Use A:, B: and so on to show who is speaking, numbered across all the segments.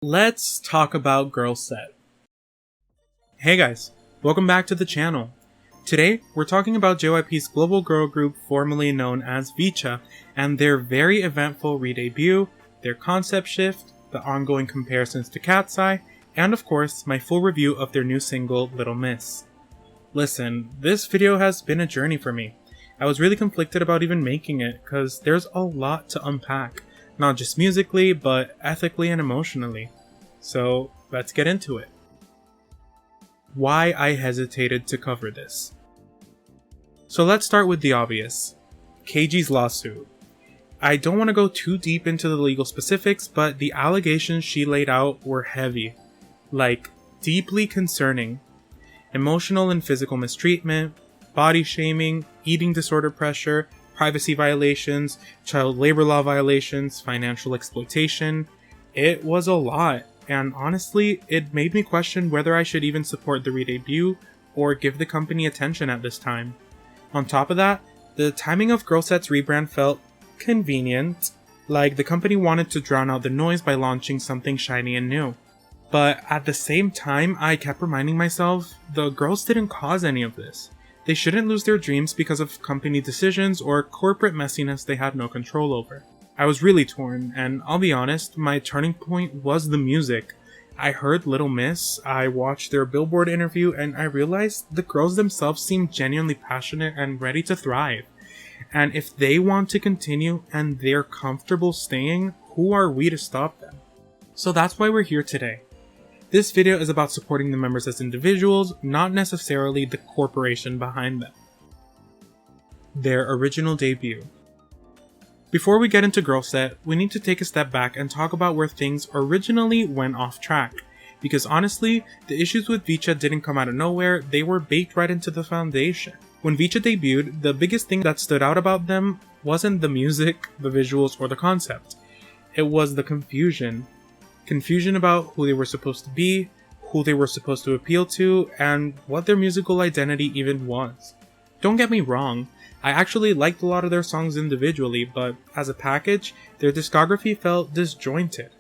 A: Let's talk about Girlset. Hey guys, welcome back to the channel. Today, we're talking about JYP's global girl group formerly known as VCHA and their very eventful re-debut, their concept shift, the ongoing comparisons to KATSEYE, and of course, my full review of their new single, Little Miss. Listen, this video has been a journey for me. I was really conflicted about even making it, cause there's a lot to unpack. Not just musically, but ethically and emotionally. So, let's get into it. Why I hesitated to cover this. So let's start with the obvious. KG's lawsuit. I don't want to go too deep into the legal specifics, but the allegations she laid out were heavy. Like, deeply concerning. Emotional and physical mistreatment, body shaming, eating disorder pressure, privacy violations, child labor law violations, financial exploitation. It was a lot, and honestly, it made me question whether I should even support the re-debut or give the company attention at this time. On top of that, the timing of Girlset's rebrand felt convenient, like the company wanted to drown out the noise by launching something shiny and new. But at the same time, I kept reminding myself, the girls didn't cause any of this. They shouldn't lose their dreams because of company decisions or corporate messiness they had no control over. I was really torn, and I'll be honest, my turning point was the music. I heard Little Miss, I watched their Billboard interview, and I realized the girls themselves seemed genuinely passionate and ready to thrive. And if they want to continue and they're comfortable staying, who are we to stop them? So that's why we're here today. This video is about supporting the members as individuals, not necessarily the corporation behind them. Their original debut. Before we get into Girlset, we need to take a step back and talk about where things originally went off track. Because honestly, the issues with VCHA didn't come out of nowhere, they were baked right into the foundation. When VCHA debuted, the biggest thing that stood out about them wasn't the music, the visuals, or the concept. It was the confusion. Confusion about who they were supposed to be, who they were supposed to appeal to, and what their musical identity even was. Don't get me wrong, I actually liked a lot of their songs individually, but as a package, their discography felt disjointed.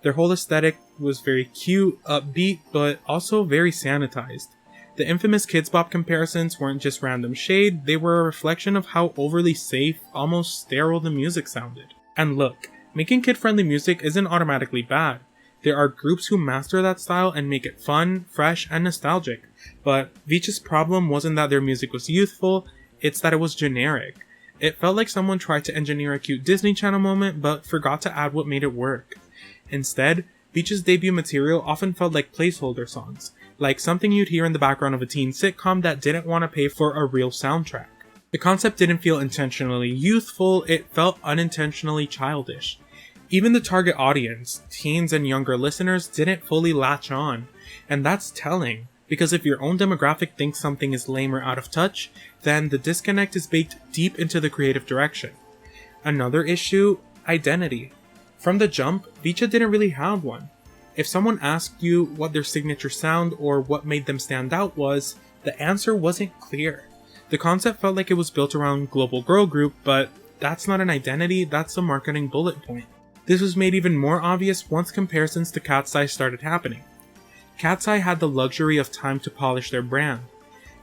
A: Their whole aesthetic was very cute, upbeat, but also very sanitized. The infamous Kpop comparisons weren't just random shade, they were a reflection of how overly safe, almost sterile the music sounded. And look, making kid-friendly music isn't automatically bad. There are groups who master that style and make it fun, fresh, and nostalgic. But VCHA's problem wasn't that their music was youthful, it's that it was generic. It felt like someone tried to engineer a cute Disney Channel moment but forgot to add what made it work. Instead, VCHA's debut material often felt like placeholder songs, like something you'd hear in the background of a teen sitcom that didn't want to pay for a real soundtrack. The concept didn't feel intentionally youthful, it felt unintentionally childish. Even the target audience, teens and younger listeners, didn't fully latch on. And that's telling, because if your own demographic thinks something is lame or out of touch, then the disconnect is baked deep into the creative direction. Another issue, identity. From the jump, VCHA didn't really have one. If someone asked you what their signature sound or what made them stand out was, the answer wasn't clear. The concept felt like it was built around global girl group, but that's not an identity, that's a marketing bullet point. This was made even more obvious once comparisons to KATSEYE started happening. KATSEYE had the luxury of time to polish their brand.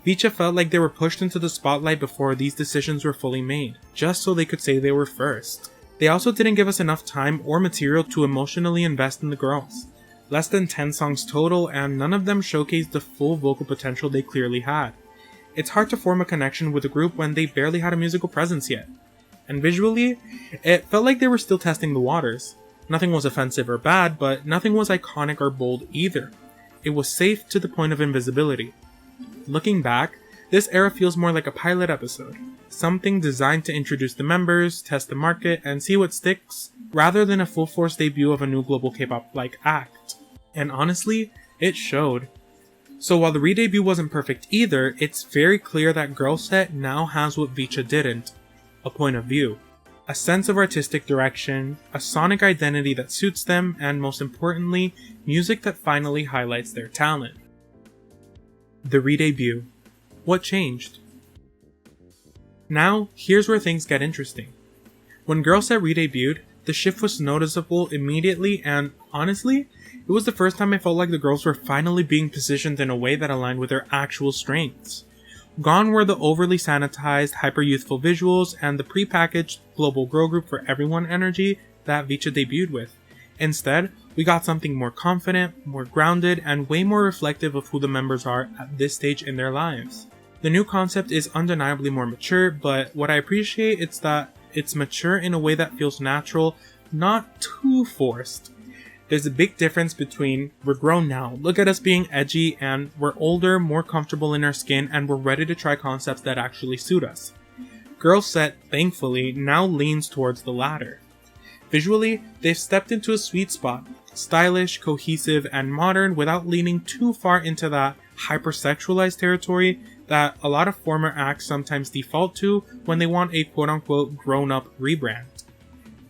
A: VCHA felt like they were pushed into the spotlight before these decisions were fully made, just so they could say they were first. They also didn't give us enough time or material to emotionally invest in the girls. Less than 10 songs total, and none of them showcased the full vocal potential they clearly had. It's hard to form a connection with a group when they barely had a musical presence yet. And visually, it felt like they were still testing the waters. Nothing was offensive or bad, but nothing was iconic or bold either. It was safe to the point of invisibility. Looking back, this era feels more like a pilot episode. Something designed to introduce the members, test the market, and see what sticks, rather than a full-force debut of a new global K-pop-like act. And honestly, it showed. So while the re-debut wasn't perfect either, it's very clear that Girlset now has what VCHA didn't. A point of view, a sense of artistic direction, a sonic identity that suits them, and most importantly, music that finally highlights their talent. The re-debut. What changed? Now, here's where things get interesting. When Girlset re-debuted, the shift was noticeable immediately and Honestly, it was the first time I felt like the girls were finally being positioned in a way that aligned with their actual strengths. Gone were the overly sanitized, hyper-youthful visuals and the pre-packaged global girl group for everyone energy that VCHA debuted with. Instead, we got something more confident, more grounded, and way more reflective of who the members are at this stage in their lives. The new concept is undeniably more mature, but what I appreciate is that it's mature in a way that feels natural, not too forced. There's a big difference between we're grown now, look at us being edgy, and we're older, more comfortable in our skin, and we're ready to try concepts that actually suit us. Girlset, thankfully, now leans towards the latter. Visually, they've stepped into a sweet spot, stylish, cohesive, and modern without leaning too far into that hypersexualized territory that a lot of former acts sometimes default to when they want a quote-unquote grown-up rebrand.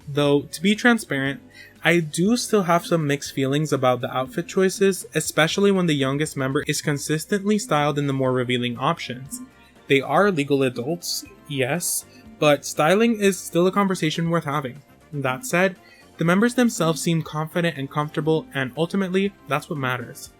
A: Though, to be transparent, I do still have some mixed feelings about the outfit choices, especially when the youngest member is consistently styled in the more revealing options. They are legal adults, yes, but styling is still a conversation worth having. That said, the members themselves seem confident and comfortable, and ultimately, that's what matters.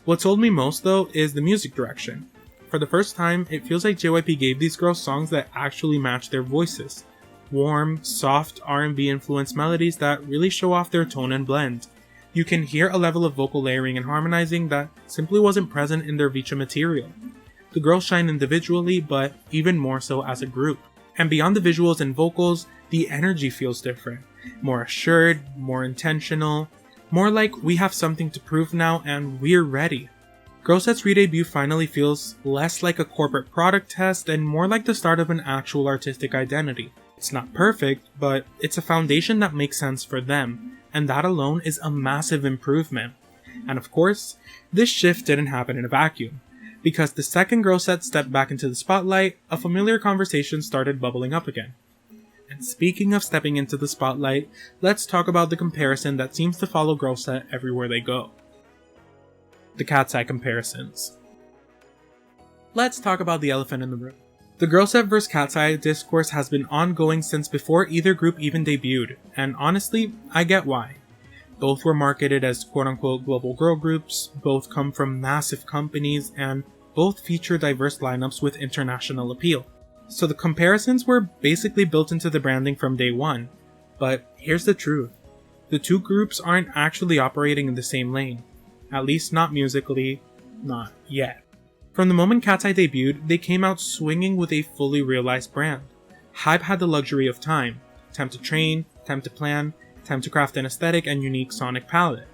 A: What sold me most though is the music direction. For the first time, it feels like JYP gave these girls songs that actually match their voices. Warm, soft R&B influenced melodies that really show off their tone and blend. You can hear a level of vocal layering and harmonizing that simply wasn't present in their VCHA material. The girls shine individually, but even more so as a group. And beyond the visuals and vocals, the energy feels different. More assured, more intentional, more like we have something to prove now and we're ready. Girlset's redebut finally feels less like a corporate product test and more like the start of an actual artistic identity. It's not perfect, but it's a foundation that makes sense for them, and that alone is a massive improvement. And of course, this shift didn't happen in a vacuum. Because the second Girlset stepped back into the spotlight, a familiar conversation started bubbling up again. And speaking of stepping into the spotlight, let's talk about the comparison that seems to follow Girlset everywhere they go. The KATSEYE Comparisons. Let's talk about the elephant in the room. The Girlset vs KATSEYE discourse has been ongoing since before either group even debuted, and honestly, I get why. Both were marketed as quote-unquote global girl groups, both come from massive companies, and both feature diverse lineups with international appeal. So the comparisons were basically built into the branding from day one. But here's the truth. The two groups aren't actually operating in the same lane. At least not musically, not yet. From the moment KATSEYE debuted, they came out swinging with a fully realized brand. HYBE had the luxury of time to train, time to plan, time to craft an aesthetic and unique sonic palette.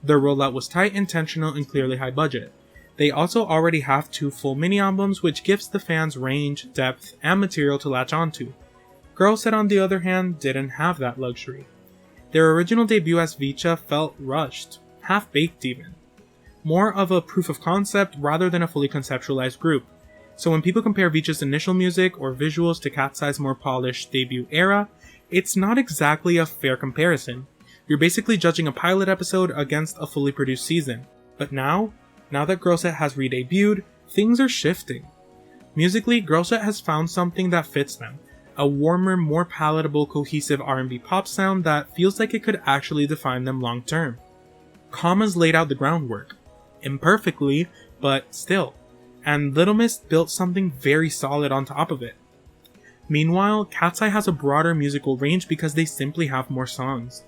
A: Their rollout was tight, intentional, and clearly high budget. They also already have 2 full mini-albums, which gives the fans range, depth, and material to latch onto. Girlset, on the other hand, didn't have that luxury. Their original debut as VCHA felt rushed, half-baked even. More of a proof of concept rather than a fully conceptualized group. So when people compare VCHA's initial music or visuals to KATSEYE's more polished debut era, it's not exactly a fair comparison. You're basically judging a pilot episode against a fully produced season. But now that Girlset has redebuted, things are shifting. Musically, Girlset has found something that fits them. A warmer, more palatable, cohesive R&B pop sound that feels like it could actually define them long term. Commas laid out the groundwork. Imperfectly, but still. And Little Miss built something very solid on top of it. Meanwhile, KATSEYE has a broader musical range because they simply have more songs.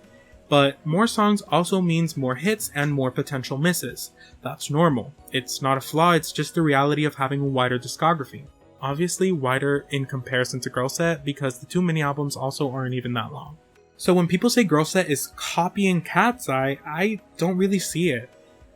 A: But more songs also means more hits and more potential misses. That's normal. It's not a flaw, it's just the reality of having a wider discography. Obviously wider in comparison to Girlset because the 2 mini-albums also aren't even that long. So when people say Girlset is copying KATSEYE, I don't really see it.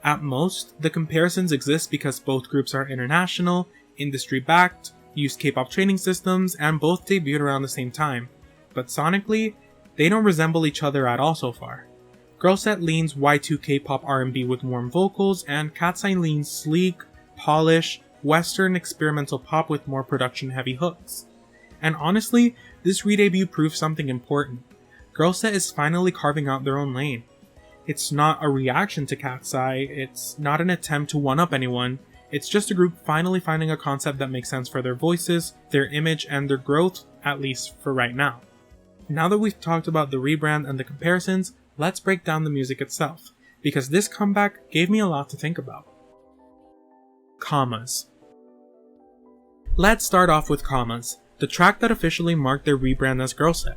A: At most, the comparisons exist because both groups are international, industry-backed, use K-pop training systems, and both debuted around the same time. But sonically, they don't resemble each other at all so far. Girlset leans Y2K pop R&B with warm vocals, and KATSEYE leans sleek, polished, western experimental pop with more production-heavy hooks. And honestly, this redebut proves something important. Girlset is finally carving out their own lane. It's not a reaction to KATSEYE, it's not an attempt to one-up anyone, it's just a group finally finding a concept that makes sense for their voices, their image, and their growth, at least for right now. Now that we've talked about the rebrand and the comparisons, let's break down the music itself, because this comeback gave me a lot to think about. Commas. Let's start off with Commas, the track that officially marked their rebrand as Girlset.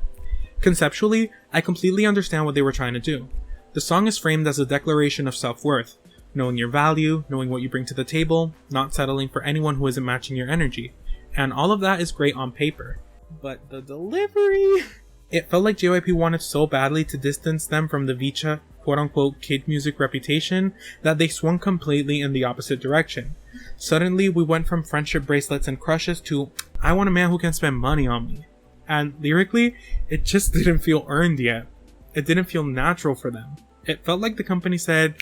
A: Conceptually, I completely understand what they were trying to do. The song is framed as a declaration of self-worth, knowing your value, knowing what you bring to the table, not settling for anyone who isn't matching your energy. And all of that is great on paper. But the delivery... It felt like JYP wanted so badly to distance them from the VCHA quote-unquote kid music reputation that they swung completely in the opposite direction. Suddenly, we went from friendship bracelets and crushes to, I want a man who can spend money on me. And lyrically, it just didn't feel earned yet. It didn't feel natural for them. It felt like the company said,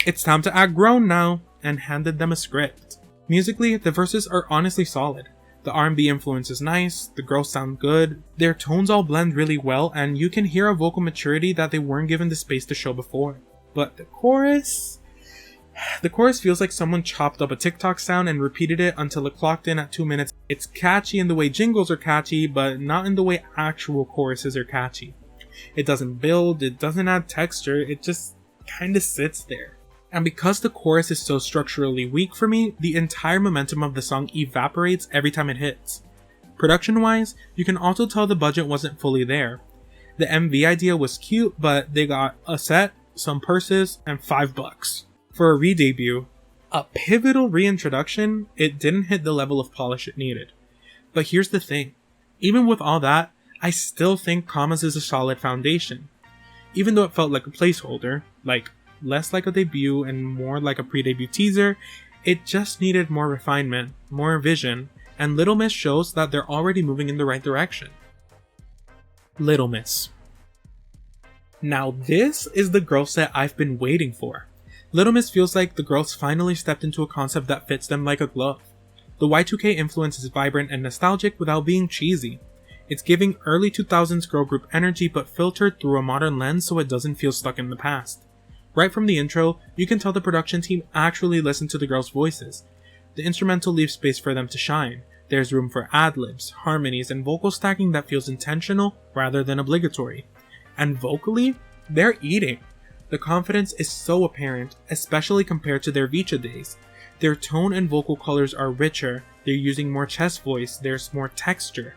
A: it's time to act grown now, and handed them a script. Musically, the verses are honestly solid. The R&B influence is nice, the girls sound good, their tones all blend really well, and you can hear a vocal maturity that they weren't given the space to show before. But the chorus... The chorus feels like someone chopped up a TikTok sound and repeated it until it clocked in at 2 minutes. It's catchy in the way jingles are catchy, but not in the way actual choruses are catchy. It doesn't build, it doesn't add texture, it just kinda sits there. And because the chorus is so structurally weak for me, the entire momentum of the song evaporates every time it hits. Production-wise, you can also tell the budget wasn't fully there. The MV idea was cute, but they got a set, some purses, and $5. For a re-debut, a pivotal reintroduction, it didn't hit the level of polish it needed. But here's the thing, even with all that, I still think Commas is a solid foundation. Even though it felt like a placeholder, like less like a debut and more like a pre-debut teaser, it just needed more refinement, more vision, and Little Miss shows that they're already moving in the right direction. Little Miss. Now this is the Girlset I've been waiting for. Little Miss feels like the girls finally stepped into a concept that fits them like a glove. The Y2K influence is vibrant and nostalgic without being cheesy. It's giving early 2000s girl group energy but filtered through a modern lens so it doesn't feel stuck in the past. Right from the intro, you can tell the production team actually listened to the girls' voices. The instrumental leaves space for them to shine. There's room for ad-libs, harmonies, and vocal stacking that feels intentional rather than obligatory. And vocally, they're eating. The confidence is so apparent, especially compared to their VCHA days. Their tone and vocal colors are richer, they're using more chest voice, there's more texture.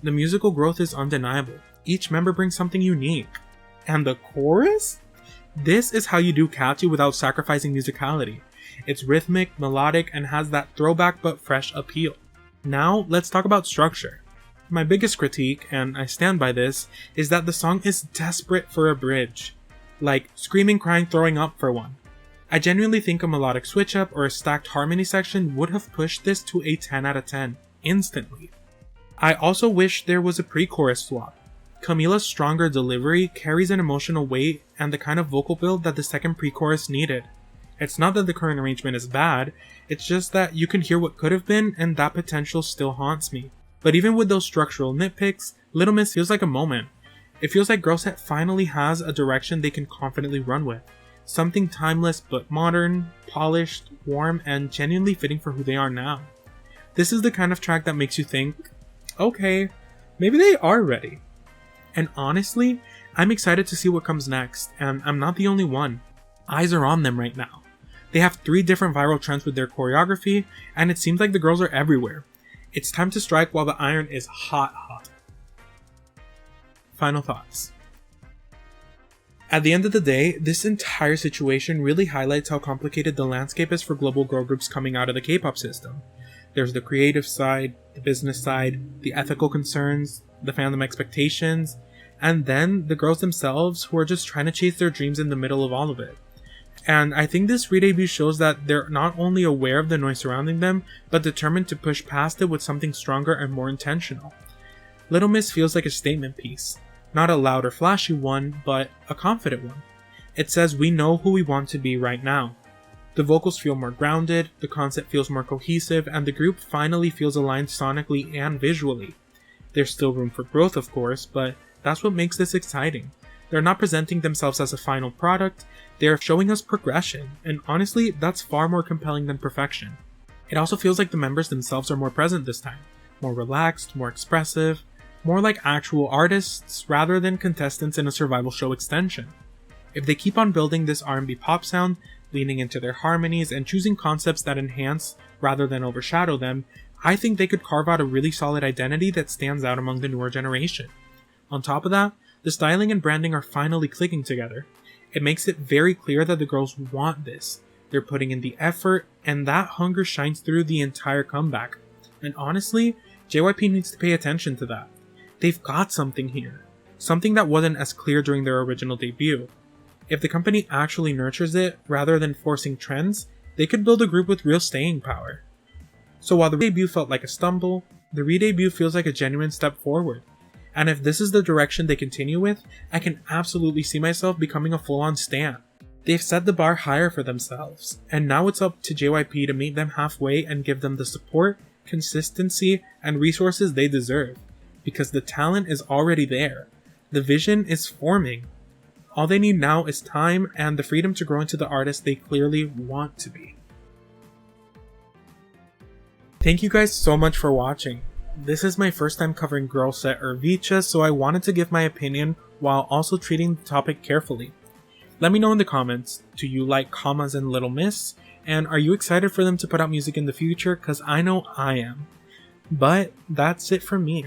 A: The musical growth is undeniable. Each member brings something unique. And the chorus? This is how you do catchy without sacrificing musicality. It's rhythmic, melodic, and has that throwback but fresh appeal. Now, let's talk about structure. My biggest critique, and I stand by this, is that the song is desperate for a bridge. Like, screaming, crying, throwing up for one. I genuinely think a melodic switch up or a stacked harmony section would have pushed this to a 10 out of 10, instantly. I also wish there was a pre-chorus swap. Camila's stronger delivery carries an emotional weight and the kind of vocal build that the second pre-chorus needed. It's not that the current arrangement is bad, it's just that you can hear what could have been and that potential still haunts me. But even with those structural nitpicks, Little Miss feels like a moment. It feels like Girlset finally has a direction they can confidently run with. Something timeless but modern, polished, warm, and genuinely fitting for who they are now. This is the kind of track that makes you think, okay, maybe they are ready. And honestly, I'm excited to see what comes next, and I'm not the only one. Eyes are on them right now. They have 3 different viral trends with their choreography, and it seems like the girls are everywhere. It's time to strike while the iron is hot. Final thoughts. At the end of the day, this entire situation really highlights how complicated the landscape is for global girl groups coming out of the K-pop system. There's the creative side, the business side, the ethical concerns, the fandom expectations, and then the girls themselves who are just trying to chase their dreams in the middle of all of it. And I think this re-debut shows that they're not only aware of the noise surrounding them, but determined to push past it with something stronger and more intentional. Little Miss feels like a statement piece. Not a loud or flashy one, but a confident one. It says we know who we want to be right now. The vocals feel more grounded, the concept feels more cohesive, and the group finally feels aligned sonically and visually. There's still room for growth, of course, but that's what makes this exciting. They're not presenting themselves as a final product, they're showing us progression, and honestly, that's far more compelling than perfection. It also feels like the members themselves are more present this time, more relaxed, more expressive, more like actual artists rather than contestants in a survival show extension. If they keep on building this R&B pop sound, leaning into their harmonies and choosing concepts that enhance rather than overshadow them, I think they could carve out a really solid identity that stands out among the newer generation. On top of that, the styling and branding are finally clicking together. It makes it very clear that the girls want this. They're putting in the effort, and that hunger shines through the entire comeback. And honestly, JYP needs to pay attention to that. They've got something here. Something that wasn't as clear during their original debut. If the company actually nurtures it, rather than forcing trends, they could build a group with real staying power. So while the debut felt like a stumble, the re-debut feels like a genuine step forward. And if this is the direction they continue with, I can absolutely see myself becoming a full-on stan. They've set the bar higher for themselves, and now it's up to JYP to meet them halfway and give them the support, consistency, and resources they deserve. Because the talent is already there. The vision is forming. All they need now is time and the freedom to grow into the artist they clearly want to be. Thank you guys so much for watching. This is my first time covering Girlset or VCHA, so I wanted to give my opinion while also treating the topic carefully. Let me know in the comments, do you like commas and Little Miss? And are you excited for them to put out music in the future? Cause I know I am. But that's it from me.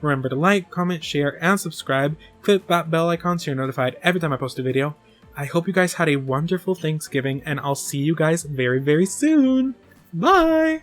A: Remember to like, comment, share, and subscribe. Click that bell icon so you're notified every time I post a video. I hope you guys had a wonderful Thanksgiving, and I'll see you guys very, very soon. Bye!